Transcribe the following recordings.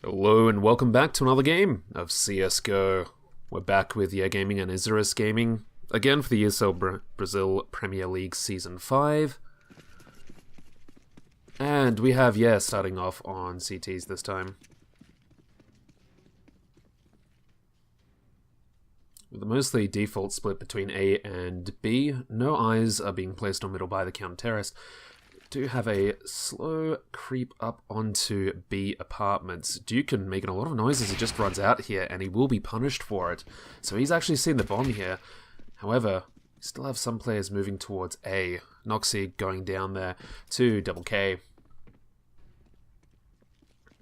Hello and welcome back to another game of CSGO. We're back with YeaH Gaming and Isurus Gaming, again for the ESL Brazil Premier League Season 5. And we have YeaH starting off on CTs this time. With a mostly default split between A and B, no eyes are being placed on middle by the counter-terrorist. Do have a slow creep up onto B apartments. Dukin making a lot of noise as he just runs out here, and he will be punished for it. So he's actually seen the bomb here. However, we still have some players moving towards A. Noxy going down there to Double K.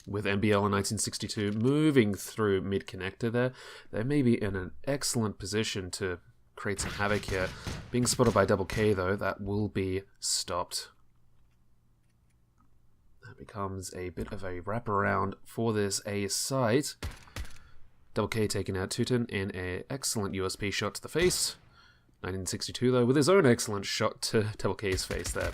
With NBL in 1962 moving through mid-connector there, they may be in an excellent position to create some havoc here. Being spotted by Double K though, that will be stopped. That becomes a bit of a wraparound for this A site. Double K taking out Tutin in an excellent USP shot to the face. 1962 though, with his own excellent shot to Double K's face there.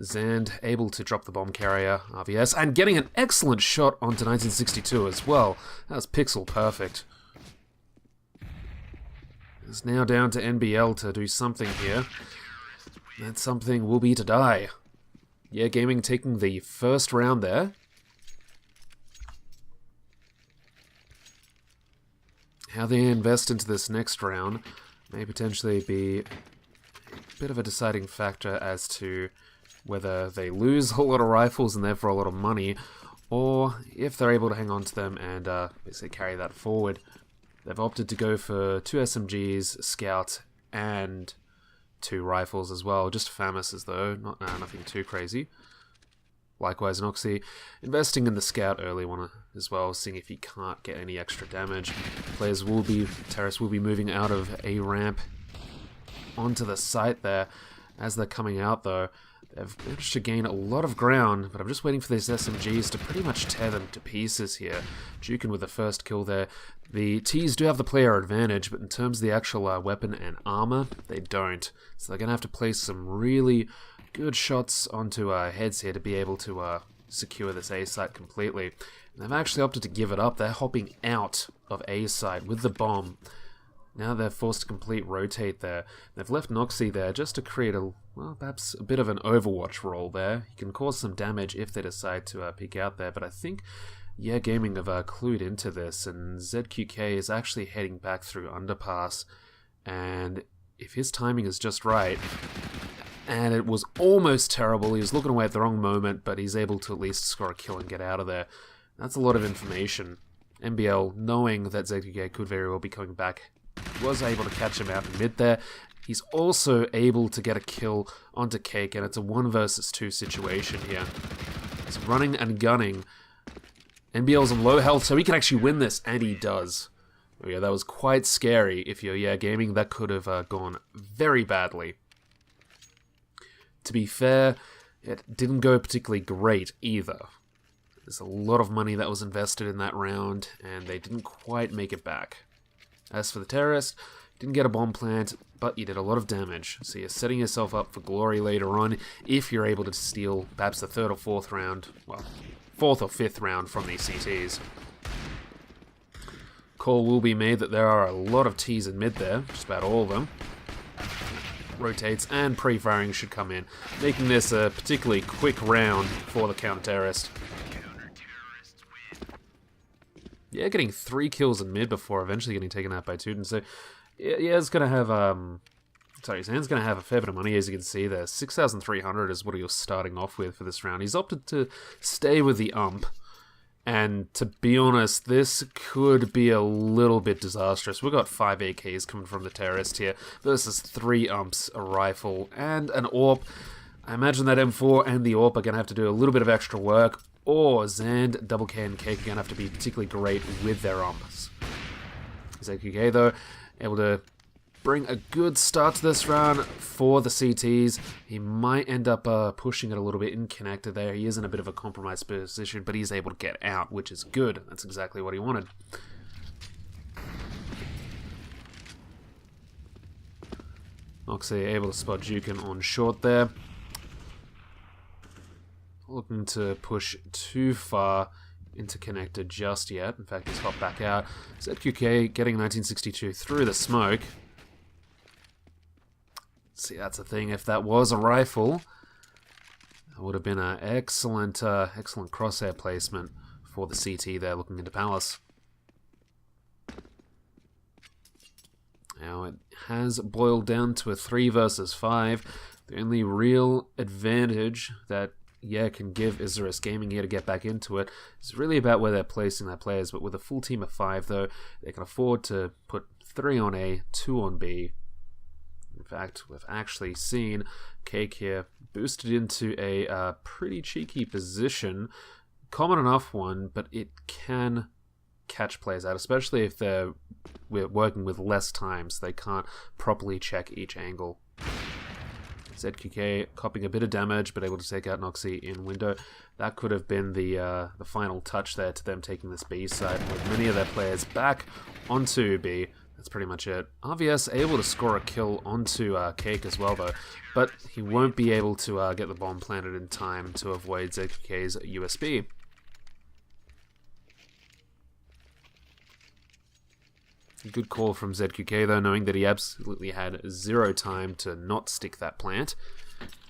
Zand able to drop the bomb carrier, RVS, and getting an excellent shot onto 1962 as well. That was pixel perfect. It's now down to NBL to do something here. That something will be to die. YeaH Gaming taking the first round there. How they invest into this next round may potentially be a bit of a deciding factor as to whether they lose a lot of rifles and therefore a lot of money, or if they're able to hang on to them and basically carry that forward. They've opted to go for 2 SMGs, Scout, and 2 rifles as well. Just FAMASs though, nothing too crazy. Likewise, Noxy investing in the Scout early one as well, seeing if he can't get any extra damage. Terrorists will be moving out of A ramp onto the site there. As they're coming out though, they've managed to gain a lot of ground, but I'm just waiting for these SMGs to pretty much tear them to pieces here. Jukin with the first kill there. The Ts do have the player advantage, but in terms of the actual weapon and armor, they don't. So they're going to have to place some really good shots onto heads here to be able to secure this A site completely. And they've actually opted to give it up. They're hopping out of A site with the bomb. Now they're forced to complete rotate there. They've left Noxy there just to create perhaps a bit of an Overwatch role there. He can cause some damage if they decide to peek out there, but I think YeaH Gaming have clued into this, and ZQK is actually heading back through Underpass, and if his timing is just right, and it was almost terrible, he was looking away at the wrong moment, but he's able to at least score a kill and get out of there. That's a lot of information. NBL, knowing that ZQK could very well be coming back, was able to catch him out in mid there. He's also able to get a kill onto Cake, and it's a 1 versus 2 situation here. He's running and gunning. NBL's on low health, so he can actually win this, and he does. Oh yeah, that was quite scary. If you're YeaH Gaming, that could have gone very badly. To be fair, it didn't go particularly great either. There's a lot of money that was invested in that round, and they didn't quite make it back. As for the terrorist, didn't get a bomb plant, but you did a lot of damage, so you're setting yourself up for glory later on if you're able to steal perhaps the 3rd or 4th round, well, 4th or 5th round from these CTs. Call will be made that there are a lot of Ts in mid there, just about all of them. Rotates and pre-firing should come in, making this a particularly quick round for the counter-terrorist. Yeah, getting 3 kills in mid before eventually getting taken out by Tutin. So, yeah, it's going to have, Zand's going to have a fair bit of money, as you can see there. 6,300 is what he was starting off with for this round. He's opted to stay with the ump. And to be honest, this could be a little bit disastrous. We've got 5 AKs coming from the terrorist here versus 3 umps, a rifle, and an AWP. I imagine that M4 and the AWP are going to have to do a little bit of extra work, or Zand, Double K, and Cake are going to have to be particularly great with their umps. ZQK, though, able to bring a good start to this round for the CTs. He might end up pushing it a little bit in connector there. He is in a bit of a compromised position, but he's able to get out, which is good. That's exactly what he wanted. Noxy able to spot Jukin on short there. Looking to push too far interconnected just yet. In fact, he's hopped back out. ZQK getting 1962 through the smoke. See, that's the thing. If that was a rifle, that would have been an excellent, excellent crosshair placement for the CT there looking into Palace. Now it has boiled down to a 3 versus 5. The only real advantage that YeaH can give Isurus Gaming here to get back into it is really about where they're placing their players. But with a full team of 5, though, they can afford to put 3 on A, 2 on B. In fact, we've actually seen Cake here boosted into a pretty cheeky position. Common enough one, but it can catch players out, especially if we're working with less time, so they can't properly check each angle. ZQK copying a bit of damage, but able to take out Noxy in window. That could have been the final touch there to them taking this B side, with many of their players back onto B. That's pretty much it. RVS able to score a kill onto Cake as well, though, but he won't be able to get the bomb planted in time to avoid ZQK's USB. Good call from ZQK, though, knowing that he absolutely had 0 time to not stick that plant.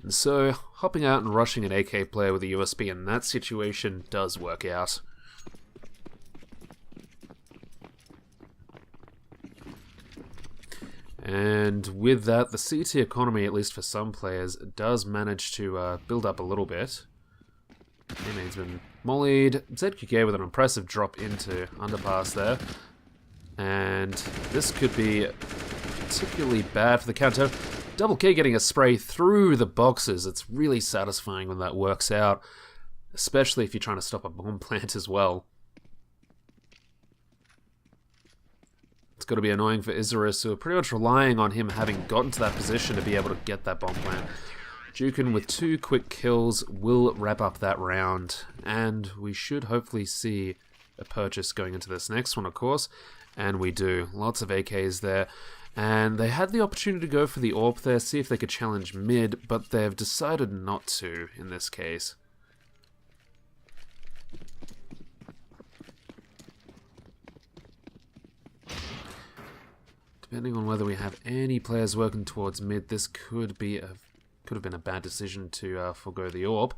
And so, hopping out and rushing an AK player with a USB in that situation does work out. And with that, the CT economy, at least for some players, does manage to build up a little bit. Teammate's been mollied. ZQK with an impressive drop into underpass there. And this could be particularly bad for the counter. Double K getting a spray through the boxes. It's really satisfying when that works out, especially if you're trying to stop a bomb plant as well. It's got to be annoying for Isurus, who are pretty much relying on him having gotten to that position to be able to get that bomb plant. Jukin with 2 quick kills will wrap up that round, and we should hopefully see a purchase going into this next one, of course. And we do. Lots of AKs there. And they had the opportunity to go for the AWP there, see if they could challenge mid, but they've decided not to in this case. Depending on whether we have any players working towards mid, this could have been a bad decision to forgo the AWP.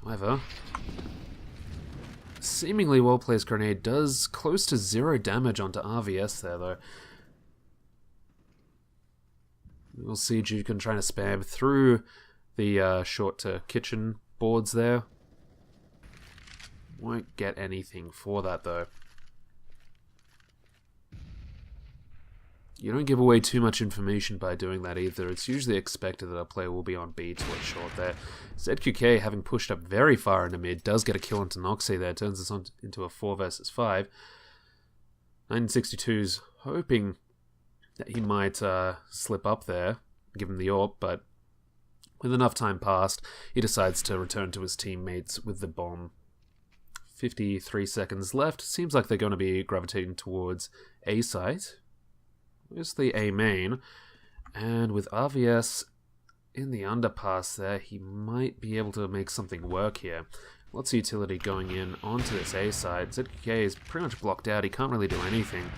However, seemingly well-placed grenade does close to 0 damage onto RVS there, though. We'll see Jukin trying to spam through the short to kitchen boards there. Won't get anything for that, though. You don't give away too much information by doing that either. It's usually expected that a player will be on B towards short there. ZQK, having pushed up very far into mid, does get a kill into Noxy there. Turns this on into a 4 versus 5. 1962's hoping that he might slip up there, give him the AWP, but with enough time passed, he decides to return to his teammates with the bomb. 53 seconds left. Seems like they're going to be gravitating towards A site. Where's the A main? And with RVS in the underpass there, he might be able to make something work here. Lots of utility going in onto this A side. ZK is pretty much blocked out. He can't really do anything.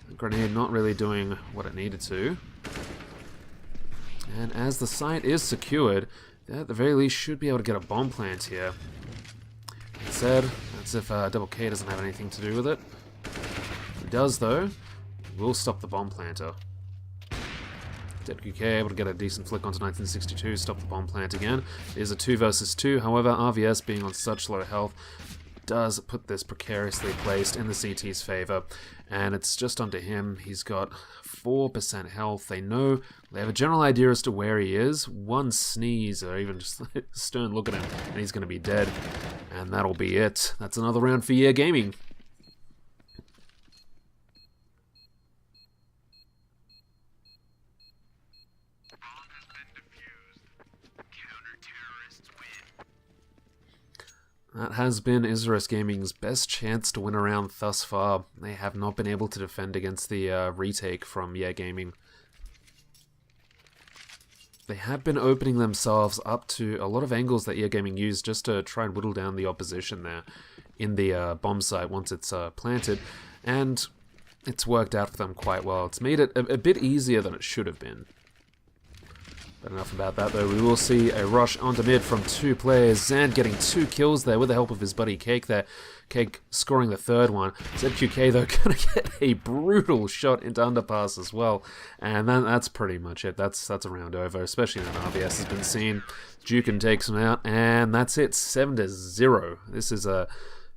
The grenade not really doing what it needed to. And as the site is secured, they at the very least should be able to get a bomb plant here. Instead, that's if Double K doesn't have anything to do with it. If he does, though, will stop the bomb planter. ZQK able to get a decent flick onto 1962, stop the bomb plant again. It is a 2 versus 2, however, RVS being on such low health does put this precariously placed in the CT's favor, and it's just onto him. He's got 4% health. They have a general idea as to where he is. One sneeze or even just a stern look at him and he's going to be dead, and that'll be it. That's another round for YeaH Gaming. That has been Isurus Gaming's best chance to win a round thus far. They have not been able to defend against the retake from YeaH Gaming. they have been opening themselves up to a lot of angles that EA Gaming used just to try and whittle down the opposition there in the bomb site once it's planted, and it's worked out for them quite well. It's made it a bit easier than it should have been. But enough about that though. We will see a rush onto mid from 2 players. Zand getting 2 kills there with the help of his buddy Cake there. Cake scoring the 3rd one. ZQK though gonna get a brutal shot into underpass as well. And that's pretty much it. That's a round over, especially when RBS has been seen. Dukin takes him out, and that's it. 7-0. This is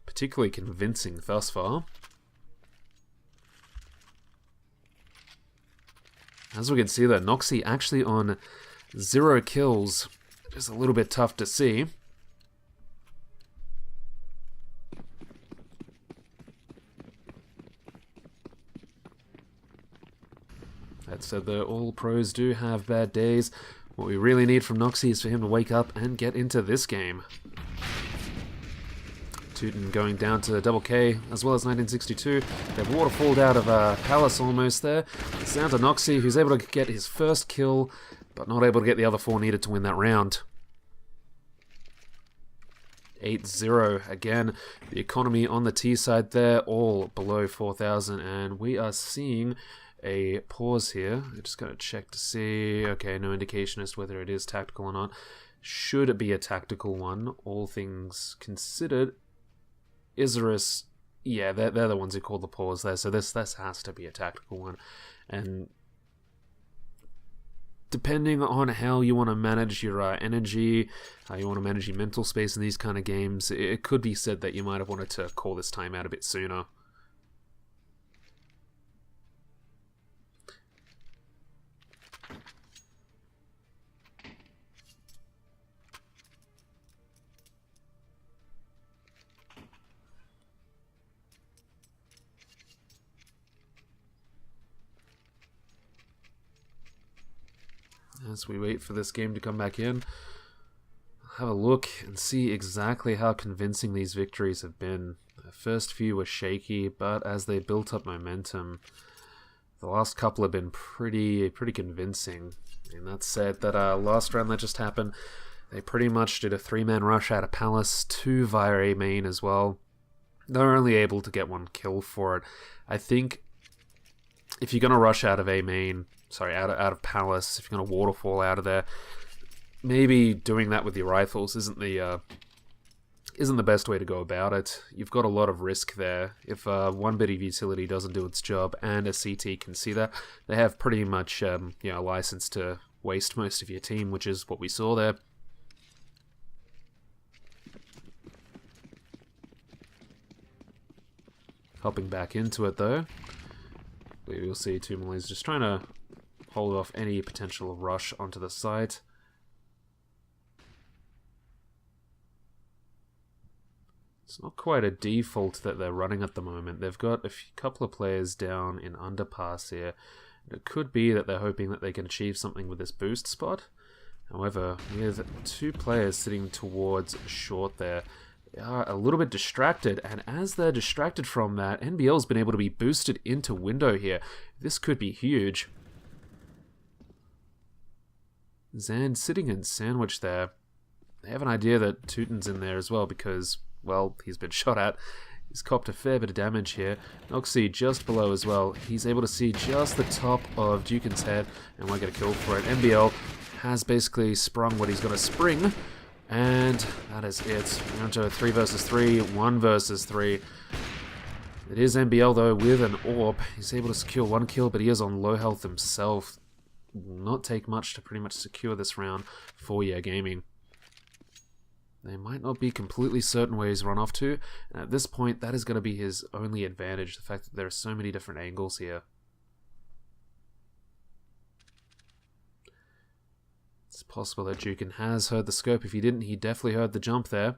particularly convincing thus far. As we can see though, Noxy actually on 0 kills. Just a little bit tough to see. That said though, all pros do have bad days. What we really need from Noxy is for him to wake up and get into this game. Teuton going down to double K, as well as 1962. They've waterfalled out of Palace almost there. It's down to Noxy, who's able to get his first kill, but not able to get the other 4 needed to win that round. 8-0 again. The economy on the T side there, all below 4,000, and we are seeing a pause here. I'm just going to check to see. Okay, no indication as to whether it is tactical or not. Should it be a tactical one, all things considered. Isurus, yeah, they're the ones who called the pause there, so this has to be a tactical one. And depending on how you want to manage your energy, how you want to manage your mental space in these kind of games, it could be said that you might have wanted to call this timeout a bit sooner. As we wait for this game to come back in, have a look and see exactly how convincing these victories have been. The first few were shaky, but as they built up momentum, the last couple have been pretty convincing. And that said, that last round that just happened, they pretty much did a 3-man rush out of Palace, 2 via A main as well. They were only able to get 1 kill for it. I think if you're going to rush out of A main, out of Palace, if you're going to waterfall out of there, maybe doing that with your rifles isn't the best way to go about it. You've got a lot of risk there. If one bit of utility doesn't do its job and a CT can see that, they have pretty much a license to waste most of your team, which is what we saw there. Hopping back into it though, we'll see 2 Malays just trying to hold off any potential rush onto the site. It's not quite a default that they're running at the moment. They've got a couple of players down in underpass here. It could be that they're hoping that they can achieve something with this boost spot. However, with 2 players sitting towards short there, they are a little bit distracted, and as they're distracted from that, NBL's been able to be boosted into window here. This could be huge. Zand sitting in sandwich there. They have an idea that Teuton's in there as well because, well, he's been shot at. He's copped a fair bit of damage here. Noxy just below as well. He's able to see just the top of Dukin's head and might get a kill for it. NBL has basically sprung what he's going to spring. And that is it. We're on to 3 versus 3, 1 versus 3. It is NBL though with an AWP. He's able to secure 1 kill, but he is on low health himself. Will not take much to pretty much secure this round for YeaH Gaming. They might not be completely certain where he's run off to, and at this point that is going to be his only advantage, the fact that there are so many different angles here. It's possible that Dukin has heard the scope. If he didn't, he definitely heard the jump there.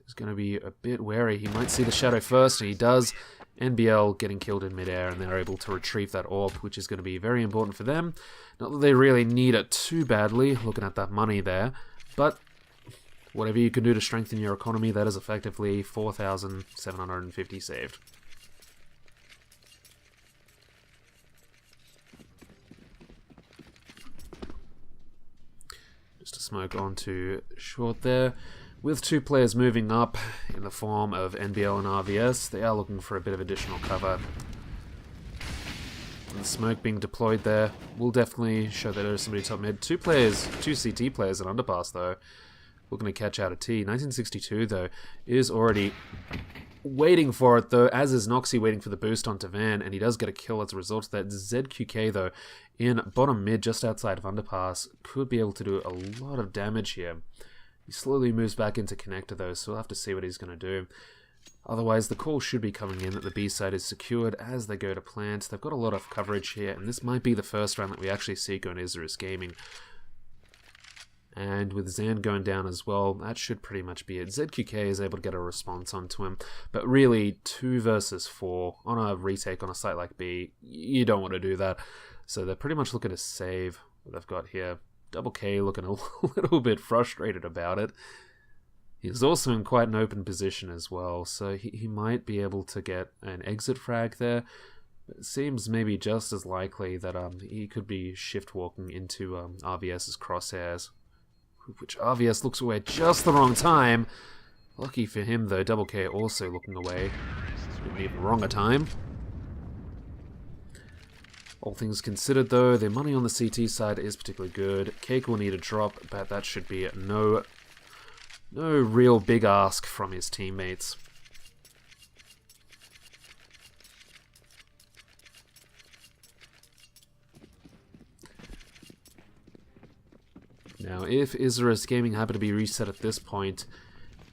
He's going to be a bit wary. He might see the shadow first, and he does. NBL getting killed in midair, and they're able to retrieve that AWP, which is going to be very important for them. Not that they really need it too badly, looking at that money there, but whatever you can do to strengthen your economy, that is effectively 4,750 saved. Just a smoke onto short there. With two players moving up in the form of NBL and RVS, they are looking for a bit of additional cover. And the smoke being deployed there will definitely show that there's somebody top mid. Two CT players at underpass though, looking to catch out a T. 1962 though is already waiting for it though, as is Noxy waiting for the boost onto Van, and he does get a kill as a result of that. ZQK though, in bottom mid just outside of underpass, could be able to do a lot of damage here. He slowly moves back into connector though, so we'll have to see what he's going to do. Otherwise, the call should be coming in that the B side is secured as they go to plant. They've got a lot of coverage here, and this might be the first round that we actually see go on Isurus Gaming. And with Zan going down as well, that should pretty much be it. ZQK is able to get a response onto him, but really 2 versus 4 on a retake on a site like B, you don't want to do that. So they're pretty much looking to save what they've got here. Double K looking a little bit frustrated about it. He's also in quite an open position as well, so he might be able to get an exit frag there. It seems maybe just as likely that he could be shift walking into RVS's crosshairs, which RVS looks away at just the wrong time. Lucky for him though, Double K also looking away at an even wronger time. All things considered though, their money on the CT side is particularly good. Cake will need a drop, but that should be no real big ask from his teammates. Now, if Isurus Gaming happen to be reset at this point,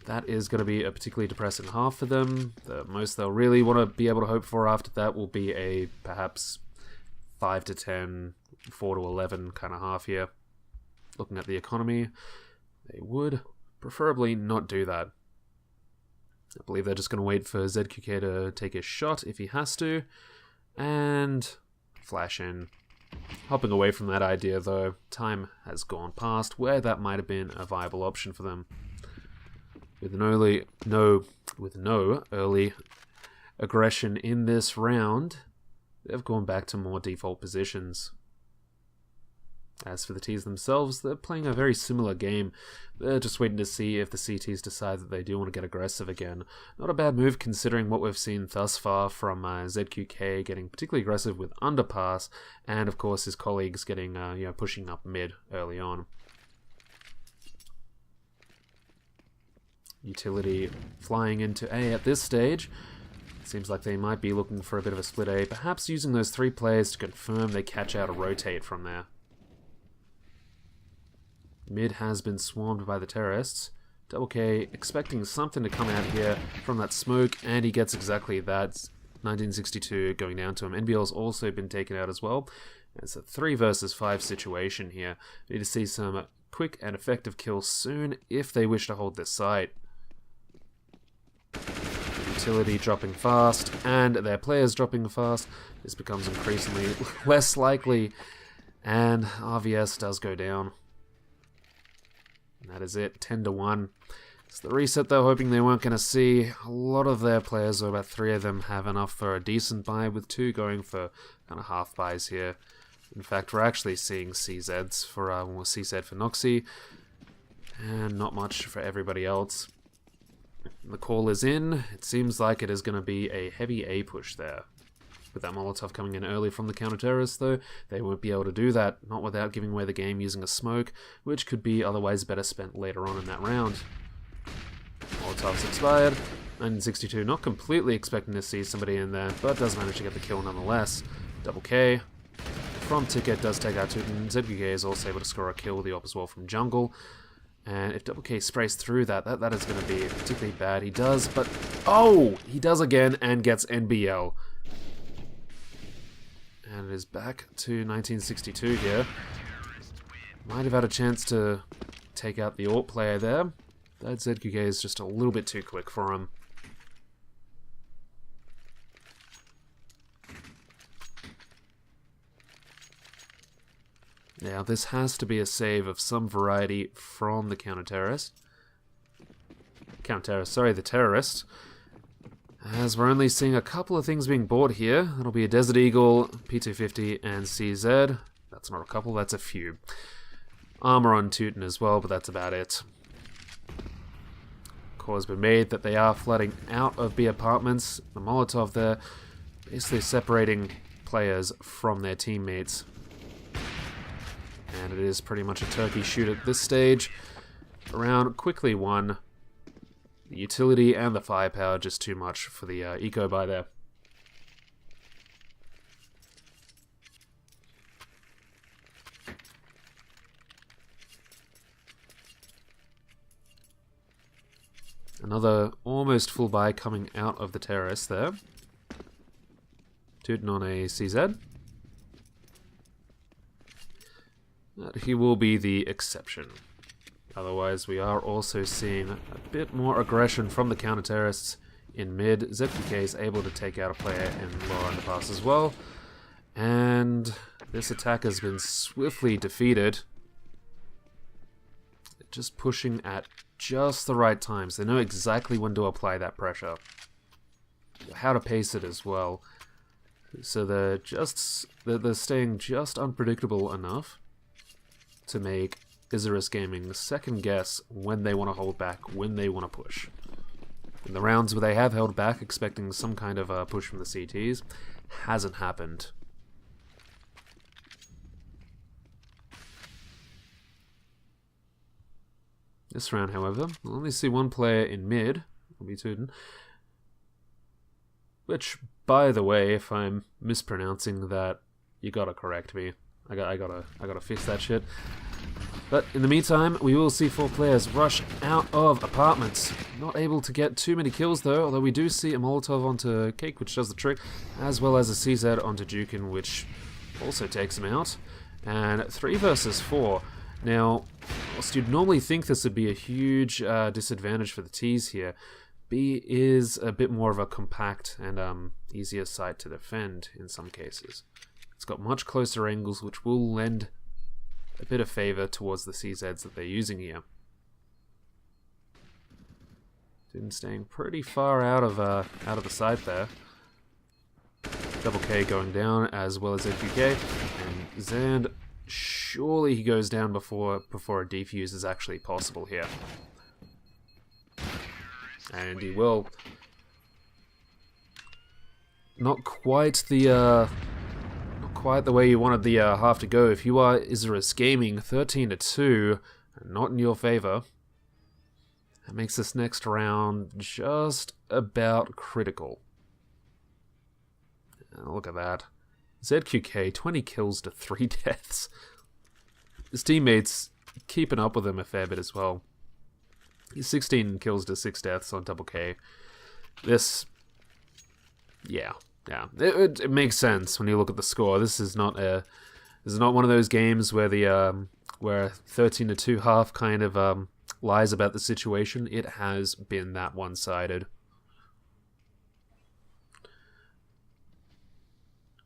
that is going to be a particularly depressing half for them. The most they'll really want to be able to hope for after that will be a perhaps 5 to 10, 4 to 11 kind of half here. Looking at the economy, they would preferably not do that. I believe they're just going to wait for ZQK to take a shot if he has to, and flash in. Hopping away from that idea though, time has gone past where that might have been a viable option for them. With no early aggression in this round, they've gone back to more default positions. As for the Ts themselves, they're playing a very similar game. They're just waiting to see if the CTs decide that they do want to get aggressive again. Not a bad move considering what we've seen thus far from ZQK getting particularly aggressive with underpass, and of course his colleagues getting pushing up mid early on. Utility flying into A at this stage. Seems like they might be looking for a bit of a split A, perhaps using those 3 players to confirm they catch out a rotate from there. Mid has been swarmed by the terrorists. Double K expecting something to come out here from that smoke, and he gets exactly that. 1962 going down to him. NBL's also been taken out as well. It's a 3 versus 5 situation here. We need to see some quick and effective kills soon if they wish to hold this site. Utility dropping fast, and their players dropping fast. This becomes increasingly less likely, and RVS does go down. And that is it, 10 to 1. It's the reset they're hoping they weren't going to see. A lot of their players, or about 3 of them, have enough for a decent buy, with 2 going for kind of half buys here. In fact, we're actually seeing CZs for CZ for Noxy, and not much for everybody else. The call is in. It seems like it is going to be a heavy A push there. With that Molotov coming in early from the counter-terrorists though, they won't be able to do that, not without giving away the game using a smoke, which could be otherwise better spent later on in that round. Molotov's expired. 1962 not completely expecting to see somebody in there, but does manage to get the kill nonetheless. Double K from Ticket does take out Tootin. ZQK is also able to score a kill with the op as well from Jungle. And if Double K sprays through that is going to be particularly bad. He does, but oh! He does again and gets NBL. And it is back to 1962 here. Might have had a chance to take out the AWP player there. That ZQK is just a little bit too quick for him. Now this has to be a save of some variety from the counter-terrorist. The terrorist. As we're only seeing a couple of things being bought here. That'll be a Desert Eagle, P250, and CZ. That's not a couple, that's a few. armor on Teuton as well, but that's about it. Call has been made that they are flooding out of B apartments. The Molotov there basically separating players from their teammates. And it is pretty much a turkey shoot at this stage. Round quickly won. The utility and the firepower just too much for the eco buy there. Another almost full buy coming out of the terrace there. Teuton on a CZ. But he will be the exception. Otherwise, we are also seeing a bit more aggression from the counter-terrorists in mid. ZQK is able to take out a player in lower underpass as well. And this attack has been swiftly defeated. Just pushing at just the right times. They know exactly when to apply that pressure. How to pace it as well. So they're staying just unpredictable enough to make Isurus Gaming second guess when they want to hold back, when they want to push. In the rounds where they have held back, expecting some kind of push from the CTs, hasn't happened. This round, however, we'll only see one player in mid, will be Teuton. Which, by the way, if I'm mispronouncing that, you gotta correct me. I gotta fix that shit. But in the meantime, we will see 4 players rush out of apartments. Not able to get too many kills though, although we do see a Molotov onto Cake, which does the trick, as well as a CZ onto Jukin, which also takes him out. And 3 versus 4. Now, whilst you'd normally think this would be a huge disadvantage for the T's here, B is a bit more of a compact and easier site to defend in some cases. It's got much closer angles, which will lend a bit of favor towards the CZs that they're using here. Teuton staying pretty far out of the site there. Double K going down as well as ZQK, and Zand, surely he goes down before a defuse is actually possible here. And he will. Not quite the way you wanted the half to go. If you are Isurus Gaming, 13-2, not in your favor. That makes this next round just about critical. Look at that. ZQK, 20 kills to 3 deaths. His teammates keeping up with him a fair bit as well. He's 16 kills to 6 deaths on Double K. This, yeah, it makes sense when you look at the score. This is not one of those games where the where 13-2 half kind of lies about the situation. It has been that one-sided.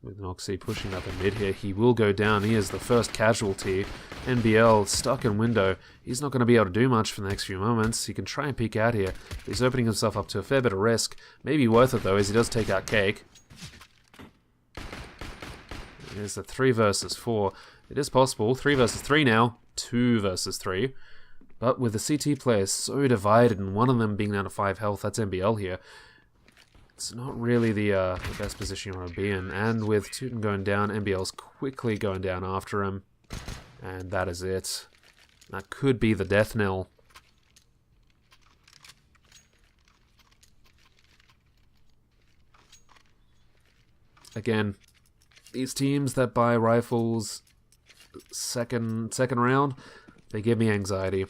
With Noxy pushing up in mid here, he will go down. He is the first casualty. NBL stuck in window. He's not going to be able to do much for the next few moments. He can try and peek out here. He's opening himself up to a fair bit of risk. Maybe worth it though, as he does take out Cake. There's a 3 versus 4. It is possible. 3 versus 3 now. 2 versus 3. But with the CT players so divided and one of them being down to 5 health, that's NBL here. It's not really the best position you want to be in. And with Teuton going down, NBL's quickly going down after him. And that is it. That could be the death knell. Again, these teams that buy rifles second round, they give me anxiety.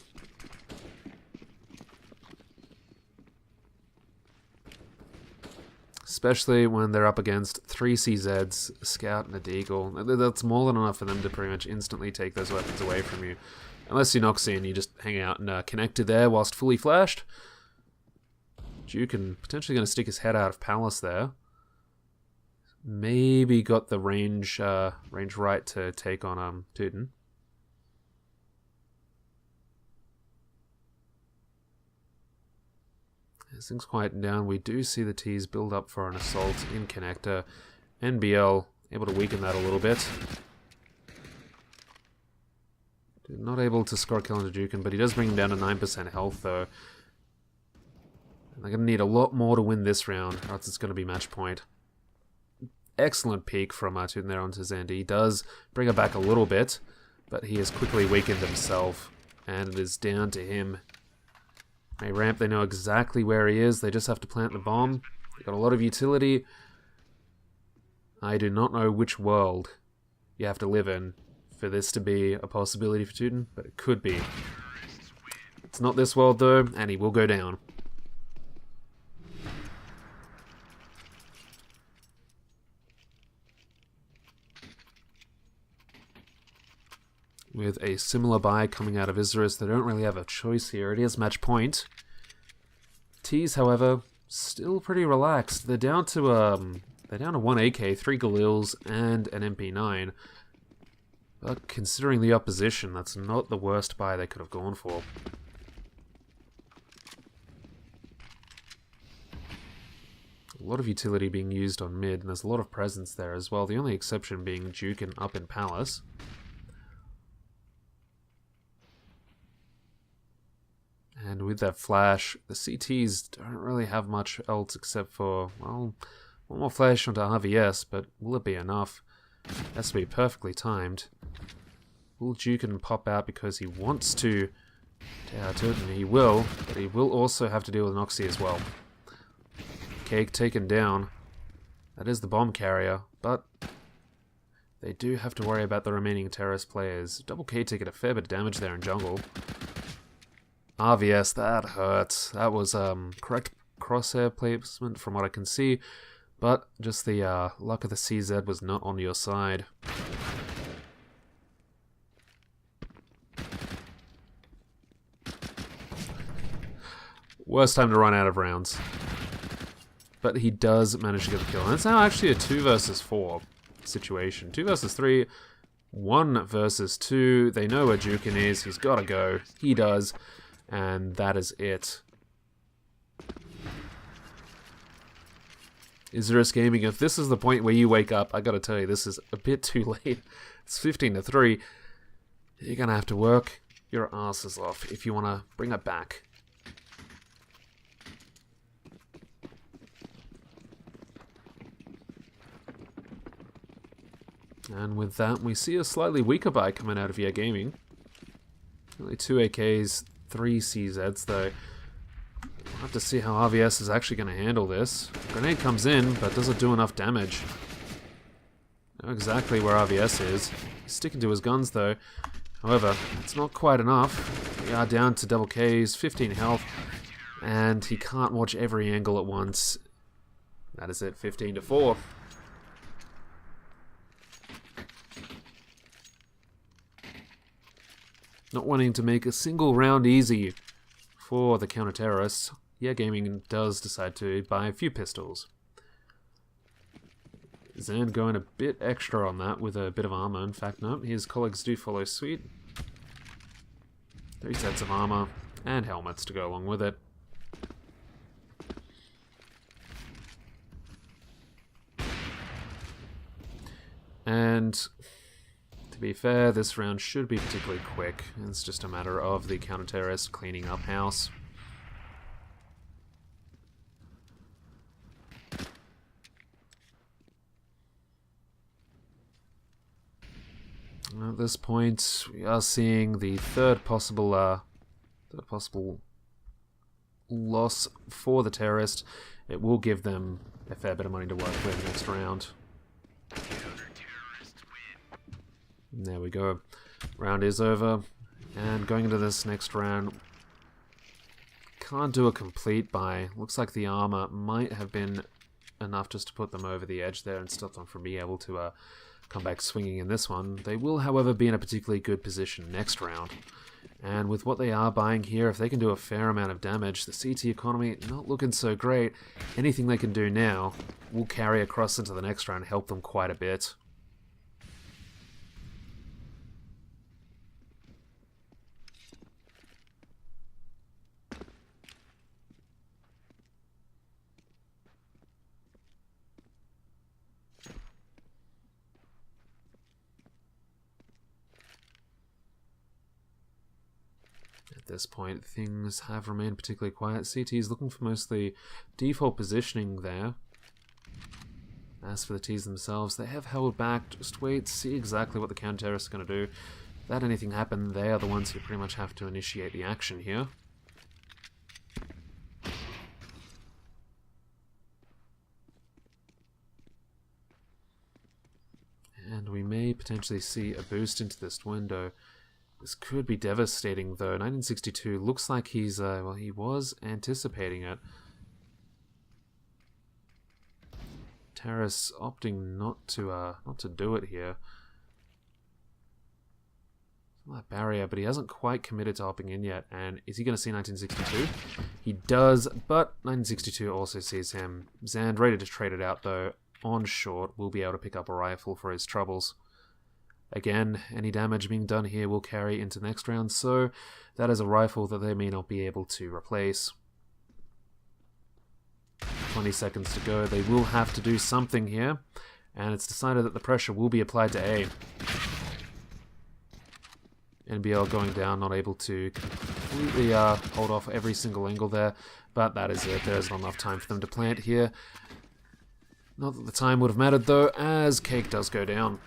Especially when they're up against 3 CZs, a Scout and a Deagle. That's more than enough for them to pretty much instantly take those weapons away from you. Unless you're Noxy and you just hang out and connected there whilst fully flashed. Jukin potentially going to stick his head out of Palace there. Maybe got the range right to take on Teuton. As things quieten down, we do see the T's build up for an assault in connector. NBL able to weaken that a little bit. Not able to score a kill on Jukin, but he does bring him down to 9% health, though. And they're going to need a lot more to win this round, or else it's going to be match point. Excellent peek from Tuten there onto Zandy. He does bring it back a little bit, but he has quickly weakened himself, and it is down to him. They ramp, they know exactly where he is, they just have to plant the bomb. They've got a lot of utility. I do not know which world you have to live in for this to be a possibility for Tuten, but it could be. It's not this world though, and he will go down. With a similar buy coming out of Isurus, they don't really have a choice here. It is match point. T's, however, still pretty relaxed. They're down to 1 AK, 3 Galils, and an MP9. But considering the opposition, that's not the worst buy they could have gone for. A lot of utility being used on mid, and there's a lot of presence there as well. The only exception being Jukin up in Palace. And with that flash, the CTs don't really have much else except for, well, one more flash onto RVS, but will it be enough? It has to be perfectly timed. Will Jukin pop out because he wants to out it, and he will, but he will also have to deal with Noxie as well. Cake taken down. That is the bomb carrier, but they do have to worry about the remaining terrorist players. Double K taking a fair bit of damage there in jungle. RVS, that hurts. That was correct crosshair placement from what I can see, but just the luck of the CZ was not on your side. Worst time to run out of rounds. But he does manage to get the kill. And it's now actually a 2 versus 4 situation. 2 versus 3, 1 versus 2. They know where Jukin is. He's got to go. He does. And that is it. Isurus Gaming, if this is the point where you wake up, I gotta tell you, this is a bit too late. It's 15-3. You're gonna have to work your asses off if you want to bring it back. And with that, we see a slightly weaker buy coming out of YeaH Gaming. Only 2 AKs, 3 CZs, though. We'll have to see how RVS is actually going to handle this. Grenade comes in, but does it do enough damage? Know exactly where RVS is. He's sticking to his guns, though. However, it's not quite enough. We are down to double Ks, 15 health, and he can't watch every angle at once. That is it, 15-4. Not wanting to make a single round easy for the counter-terrorists, YeaH Gaming does decide to buy a few pistols. Zan going a bit extra on that with a bit of armor. In fact, no, his colleagues do follow suit. 3 sets of armor and helmets to go along with it. And to be fair, this round should be particularly quick. It's just a matter of the counter-terrorist cleaning up house. At this point, we are seeing the third possible loss for the terrorist. It will give them a fair bit of money to work with next round. There we go. Round is over. And going into this next round, can't do a complete buy. Looks like the armor might have been enough just to put them over the edge there and stop them from being able to come back swinging in this one. They will, however, be in a particularly good position next round. And with what they are buying here, if they can do a fair amount of damage, the CT economy not looking so great. Anything they can do now will carry across into the next round, help them quite a bit. At this point, things have remained particularly quiet. CT is looking for mostly default positioning there. As for the T's themselves, they have held back. Just wait, see exactly what the counter-terrorists are going to do. Let anything happen, they are the ones who pretty much have to initiate the action here. And we may potentially see a boost into this window. This could be devastating, though. 1962 looks like he's, well, he was anticipating it. Terrace opting not to do it here. That barrier, but he hasn't quite committed to hopping in yet. And is he going to see 1962? He does, but 1962 also sees him. Zand ready to trade it out, though. On short, will be able to pick up a rifle for his troubles. Again, any damage being done here will carry into next round, so that is a rifle that they may not be able to replace. 20 seconds to go. They will have to do something here, and it's decided that the pressure will be applied to A. NBL going down, not able to completely hold off every single angle there, but that is it. There's not enough time for them to plant here. Not that the time would have mattered, though, as Cake does go down.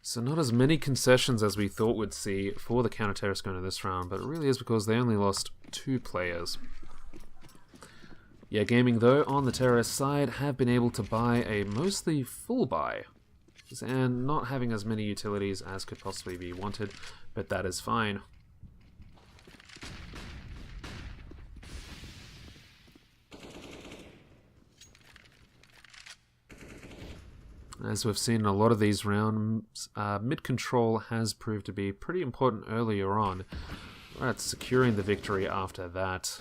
So not as many concessions as we thought we'd see for the counter-terrorists going to this round, but it really is because they only lost 2 players. YeaH Gaming, though, on the terrorist side, have been able to buy a mostly full buy, and not having as many utilities as could possibly be wanted, but that is fine. As we've seen in a lot of these rounds, mid-control has proved to be pretty important earlier on. Right, securing the victory after that.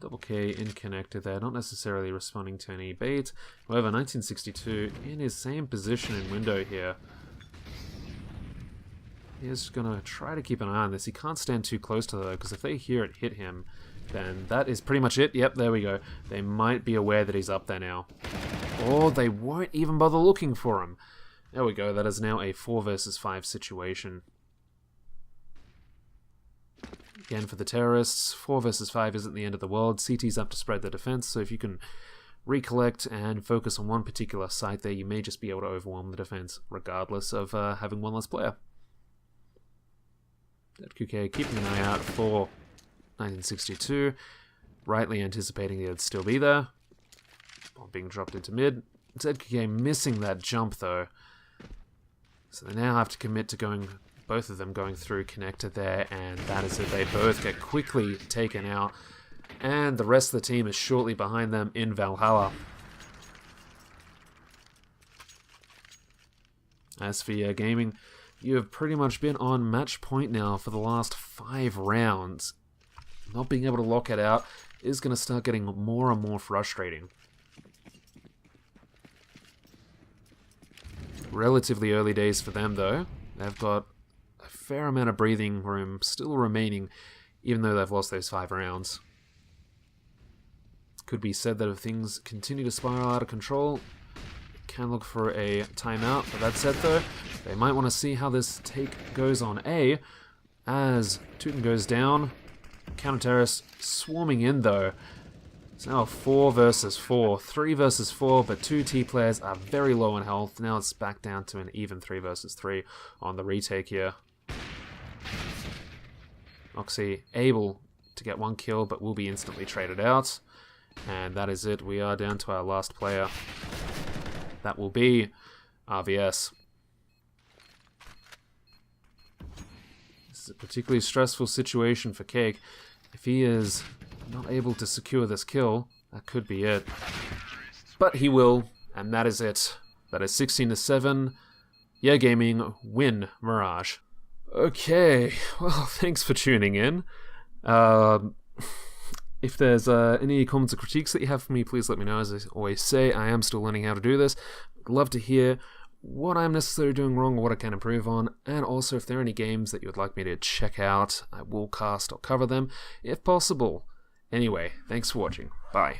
Double K in connector there, not necessarily responding to any bait. However, 1962 in his same position in window here. He is going to try to keep an eye on this. He can't stand too close to it, though, because if they hear it hit him, then that is pretty much it. Yep, there we go. They might be aware that he's up there now. Or they won't even bother looking for him. There we go. That is now a 4 versus 5 situation. Again, for the terrorists, 4 versus 5 isn't the end of the world. CT's up to spread the defense, so if you can recollect and focus on one particular site there, you may just be able to overwhelm the defense, regardless of having one less player. ZQK keeping an eye out for 1962, rightly anticipating he'd still be there. Bomb being dropped into mid. ZQK missing that jump, though. So they now have to commit to going, both of them going through connector there, and that is it. They both get quickly taken out, and the rest of the team is shortly behind them in Valhalla. As for YeaH Gaming, you have pretty much been on match point now for the last 5 rounds. Not being able to lock it out is going to start getting more and more frustrating. Relatively early days for them, though. They've got a fair amount of breathing room still remaining, even though they've lost those 5 rounds. Could be said that if things continue to spiral out of control, can look for a timeout. But that said, though, they might want to see how this take goes on A, as Tootin goes down. Counter-terrorists swarming in, though. It's now a 4 versus 4. 3 versus 4, but 2 T players are very low on health. Now it's back down to an even 3 versus 3 on the retake here. Oxy able to get 1 kill, but will be instantly traded out. And that is it. We are down to our last player. That will be RVS. This is a particularly stressful situation for Cake. If he is not able to secure this kill, that could be it. But he will, and that is it. That is 16-7. YeaH Gaming win Mirage. Okay, well, thanks for tuning in. If there's any comments or critiques that you have for me, please let me know. As I always say, I am still learning how to do this. I'd love to hear what I'm necessarily doing wrong or what I can improve on, and also if there are any games that you would like me to check out, I will cast or cover them if possible. Anyway, thanks for watching. Bye.